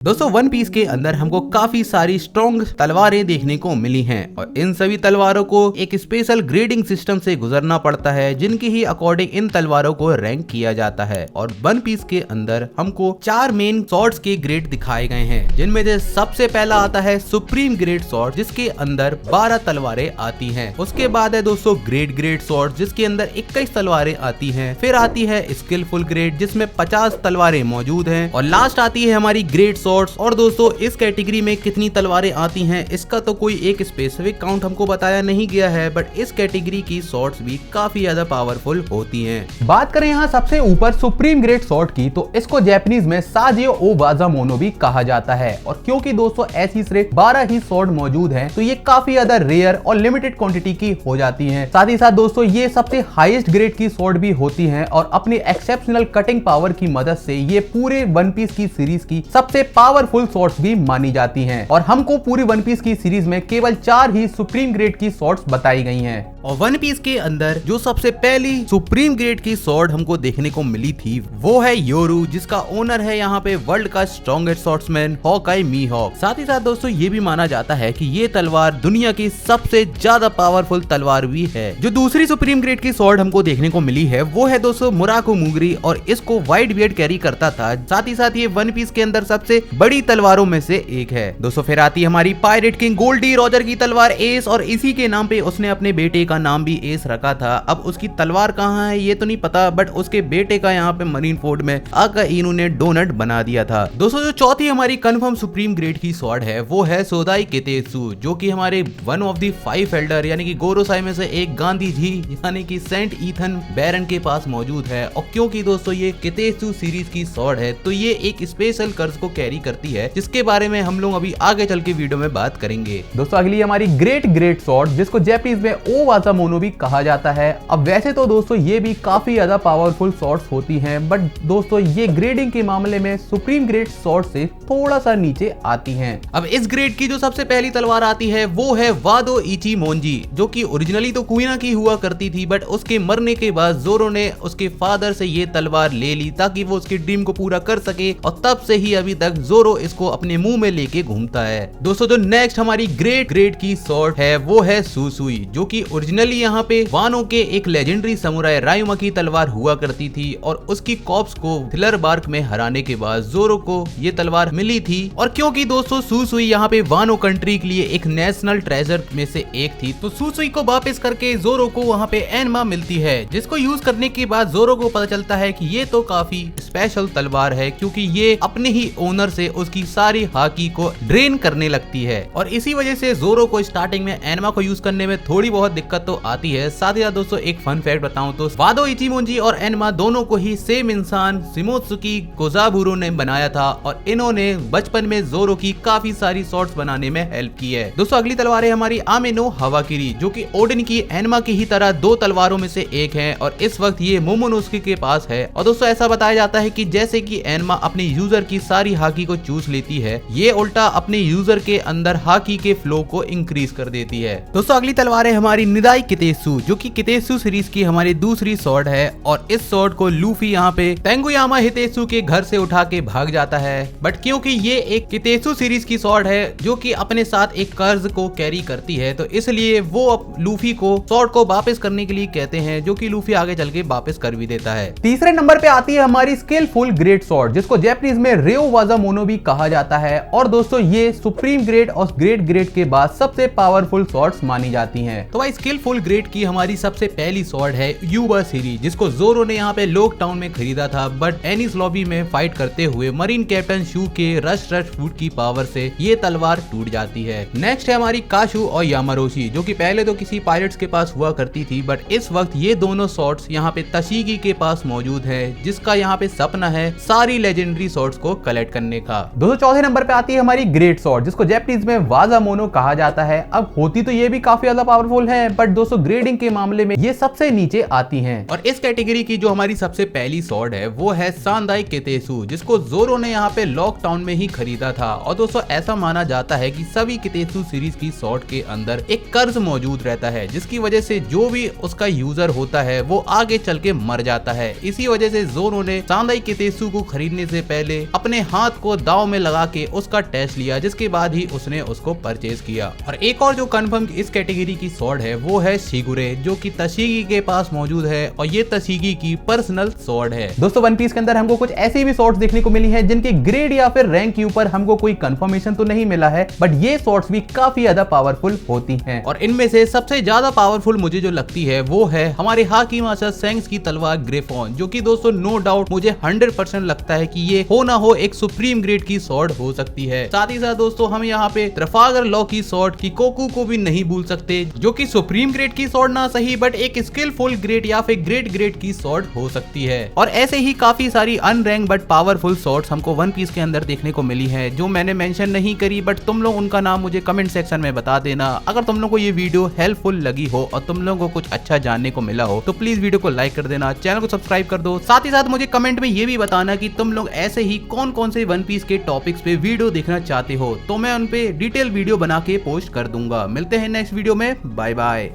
दोस्तों one piece के अंदर हमको काफी सारी स्ट्रॉन्ग तलवारें देखने को मिली हैं और इन सभी तलवारों को एक स्पेशल ग्रेडिंग सिस्टम से गुजरना पड़ता है जिनकी ही अकॉर्डिंग इन तलवारों को रैंक किया जाता है। और वन पीस के अंदर हमको 4 मेन सॉर्ड्स के ग्रेड दिखाए गए हैं, जिनमें से सबसे पहला आता है सुप्रीम ग्रेड सॉर्ड जिसके अंदर 12 तलवारें आती हैं। उसके बाद है दोस्तों ग्रेड सॉर्ड जिसके अंदर 21 तलवारें आती हैं। फिर आती है स्किलफुल ग्रेड जिसमें 50 तलवारें मौजूद हैं और लास्ट आती है हमारी ग्रेड सॉर्ड्स। और दोस्तों इस कैटेगरी में कितनी तलवारें आती हैं इसका तो कोई एक स्पेसिफिक काउंट हमको बताया नहीं गया है, बट इस कैटेगरी की सॉर्ड्स भी काफी ज्यादा पावरफुल होती हैं। बात करें यहाँ सबसे ऊपर सुप्रीम ग्रेड सॉर्ड की तो इसको जापानीज में साजियो ओ वाजामोनो भी कहा जाता है। और क्योंकि दोस्तों ऐसी सिर्फ 12 ही सॉर्ड मौजूद हैं तो ये काफी ज्यादा रेयर और लिमिटेड क्वांटिटी की हो जाती हैं। साथ ही साथ दोस्तों ये सबसे हाईएस्ट ग्रेड की सॉर्ड भी होती हैं और अपनी एक्सेप्शनल कटिंग पावर की मदद से ये पूरे वन पीस की सीरीज की सबसे पावरफुल सॉर्ड्स भी मानी जाती हैं। और हमको पूरी वन पीस की सीरीज में केवल 4 ही सुप्रीम ग्रेड की सॉर्ड्स बताई गई हैं। और वन पीस के अंदर जो सबसे पहली सुप्रीम ग्रेड की सॉर्ड हमको देखने को मिली थी वो है योरू, जिसका ओनर है यहाँ पे वर्ल्ड का स्ट्रॉन्गेस्ट सॉर्ड्समैन हॉकाई मीहॉक। साथ ही साथ दोस्तों ये भी माना जाता है कि ये तलवार दुनिया की सबसे ज्यादा पावरफुल तलवार भी है। जो दूसरी सुप्रीम ग्रेड की सॉर्ड हमको देखने को मिली है वो है दोस्तों मुराको मुगरी और इसको वाइट बियर्ड कैरी करता था। साथ ही साथ ये वन पीस के अंदर सबसे बड़ी तलवारों में से एक है। दोस्तों फिर आती है हमारी पायरेट किंग गोल्डी रॉजर की तलवार एस और इसी के नाम पे उसने अपने बेटे का नाम भी एस रखा था। अब उसकी तलवार कहाँ है ये तो नहीं पता, बट उसके बेटे का यहाँ पे मरीन फोर्ड में आका इन्होंने डोनट बना दिया था। दोस्तों जो चौथी हमारी कंफर्म सुप्रीम ग्रेड की स्वॉर्ड है वो है सोदाई कितेत्सु, जो कि हमारे वन ऑफ द 5 एल्डर यानी कि गोरोसाई में से एक गांधी जी यानी कि सेंट ईथन बैरन के पास मौजूद है। और क्योंकि दोस्तों ये कितेत्सु सीरीज की स्वॉर्ड है तो ये एक स्पेशल कर्ज को कैरी करती है जिसके बारे में हम लोग अभी आगे चल के वीडियो में बात करेंगे। दोस्तों अगली हमारी ग्रेट सॉर्ड जिसको जापानीज में ओ वाजामोनो भी कहा जाता है। अब वैसे तो दोस्तों ये भी काफी ज्यादा पावरफुल सॉर्ड्स होती हैं, बट दोस्तों ये ग्रेडिंग के मामले में सुप्रीम ग्रेड सॉर्ड से थोड़ा सा नीचे आती हैं। अब इस ग्रेड की जो सबसे पहली तलवार आती है वो है वादो इची मोंजी, जो कि ओरिजिनली तो कुइना की हुआ करती थी, बट उसके मरने के बाद जोरो ने उसके फादर से ये तलवार ले ली ताकि वो उसके ड्रीम को पूरा कर सके और तब से ही अभी तक जोरो इसको अपने मुंह में लेके घूमता है। दोस्तों जो नेक्स्ट हमारी ग्रेड की सॉर्ड है वो है सुसुई, जो कि ओरिजिनली यहाँ पे वानो के एक लेजेंडरी समुराई रायुमा की तलवार हुआ करती थी और उसकी कॉप्स को थिलर बार्क में हराने के बाद जोरो को ये तलवार मिली थी। और क्योंकि दोस्तों सुसुई यहाँ पे वानो कंट्री के लिए एक नेशनल ट्रेजर में से एक थी तो सुसुई को वापस करके जोरो को वहाँ पे एनमा मिलती है, जिसको यूज करने के बाद जोरो को पता चलता है कि ये तो काफी स्पेशल तलवार है क्योंकि ये अपने ही ओनर से उसकी सारी हाकी को ड्रेन करने लगती है। और इसी वजह से जोरो को स्टार्टिंग में एनमा को यूज करने में थोड़ी बहुत दिक्कत तो आती है। साथ ही साथ दोस्तों एक फन फैक्ट बताऊं तो वादो इचिमोंजी और एनमा दोनों को ही सेम इंसान शिमोत्सुकी कोजाबुरो ने बनाया था और इन्होंने बचपन में जोरो की काफी सारी शॉट्स बनाने में हेल्प की है। दोस्तों अगली तलवार है हमारी आमेनो हवाकिरी, जो कि ओडिन की एनमा की ही तरह 2 तलवारों में से एक है और इस वक्त ये मोमोनोस्की के पास है। और दोस्तों ऐसा बताया जाता है कि जैसे कि एनमा अपने यूजर की सारी हाकी को चूस लेती है, ये उल्टा अपने यूजर के अंदर हाकी के फ्लो को इंक्रीज कर देती है। दोस्तों अगली तलवार है हमारी निदाई कितेत्सु, जो कि कितेत्सु सीरीज की हमारी दूसरी सॉर्ड है और इस सॉर्ड को लूफी यहाँ पे तेंगुयामा हितेत्सु के घर से उठा के भाग जाता है। बट क्योंकि ये एक कितेत्सु सीरीज की सॉर्ड है जो कि अपने साथ एक कर्ज को कैरी करती है तो इसलिए वो लूफी को सॉर्ड को वापस करने के लिए कहते हैं, जो कि लूफी आगे चल के वापस कर भी देता है। तीसरे नंबर पे आती है हमारी स्किलफुल ग्रेड सॉर्ड जिसको जापानीज में रेओ वाजामोनो भी कहा जाता है। और दोस्तों ये सुप्रीम ग्रेड और ग्रेड के बाद सबसे पावरफुल सॉर्ड्स मानी जाती हैं। तो भाई स्किलफुल ग्रेड की हमारी सबसे पहली सॉर्ड है यूबा सीरीज, जिसको जोरो ने यहाँ पे लोक टाउन में खरीदा था, बट एनिस लॉबी में फाइट करते हुए मरीन कैप्टन शू के रश फूड की पावर से ये तलवार टूट जाती है। नेक्स्ट है हमारी काशु और यामारोशी, जो कि पहले तो किसी पायरेट्स के पास हुआ करती थी, बट इस वक्त ये दोनों सॉर्ड्स यहाँ पे तशीगी के पास मौजूद है, जिसका यहाँ पे सपना है सारी लेजेंडरी सॉर्ड्स को कलेक्ट करने का। दोस्तों चौथे नंबर पे आती है हमारी ग्रेट सॉर्ड जिसको जापानीज में वाजामोनो कहा जाता है। अब होती तो ये भी काफी ज्यादा पावरफुल है, बट बट दोस्तों ग्रेडिंग के मामले में ये सबसे नीचे आती हैं। और इस कैटेगरी की जो हमारी सबसे पहली स्वॉर्ड है वो है सांदाई कितेसु, जिसको जोरो ने यहाँ पे लॉकडाउन में ही खरीदा था। और दोस्तों ऐसा माना जाता है कि सभी कितेसु सीरीज की स्वॉर्ड के अंदर एक कर्ज मौजूद रहता है, जिसकी वजह से जो भी उसका यूजर होता है वो आगे चल के मर जाता है। इसी वजह से जोरो ने सांदाई कितेसु को खरीदने से पहले अपने हाथ को दांव में लगा के उसका टेस्ट लिया, जिसके बाद ही उसने उसको परचेज किया। और एक और जो कंफर्म इस कैटेगरी की स्वॉर्ड है वो है शिगुरे, जो कि तशीगी के पास मौजूद है और ये तशीगी की पर्सनल स्वॉर्ड है। दोस्तों वन पीस के अंदर हमको कुछ ऐसी भी स्वॉर्ड्स देखने को मिली है जिनके ग्रेड या फिर रैंक के ऊपर हमको कोई कंफर्मेशन तो नहीं मिला है, बट ये स्वॉर्ड्स भी काफी ज्यादा पावरफुल होती हैं। और इनमें से सबसे ज्यादा पावरफुल मुझे जो लगती है वो है हमारे हाकी मास्टर सेंक्स की तलवार ग्रिफॉन, जो कि दोस्तों नो डाउट मुझे 100% लगता है कि ये हो ना हो एक सुप्रीम ग्रेड की स्वॉर्ड हो सकती है। साथ ही साथ दोस्तों हम यहाँ पे ट्रफालगर लॉ की स्वॉर्ड की कोकू को भी नहीं भूल सकते, जो कि सुप्रीम ग्रेड की स्वॉर्ड ना सही बट एक स्किलफुल ग्रेड या फिर ग्रेड की स्वॉर्ड हो सकती है। और ऐसे ही काफी सारी अनरैंक बट पावरफुल स्वॉर्ड्स हमको वन पीस के अंदर देखने को मिली है, जो मैंने मेंशन नहीं करी, बट तुम लोग उनका नाम मुझे कमेंट सेक्शन में बता देना। अगर तुम लोग को ये वीडियो हेल्पफुल लगी हो और तुम लोगों को कुछ अच्छा जानने को मिला हो तो प्लीज वीडियो को लाइक कर देना, चैनल को सब्सक्राइब कर दो। साथ ही साथ मुझे कमेंट में ये भी बताना कि तुम लोग ऐसे ही कौन कौन से वन पीस के टॉपिक्स पे वीडियो देखना चाहते हो, तो मैं उन पे डिटेल वीडियो बना के पोस्ट कर दूंगा। मिलते हैं नेक्स्ट वीडियो में, बाय बाय।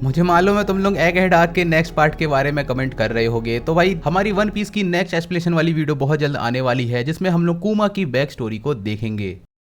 मुझे मालूम है तुम लोग एग हेड आर्क के नेक्स्ट पार्ट के बारे में कमेंट कर रहे होगे, तो भाई हमारी वन पीस की नेक्स्ट एक्सप्लेनेशन वाली वीडियो बहुत जल्द आने वाली है, जिसमें हम लोग कुमा की बैक स्टोरी को देखेंगे।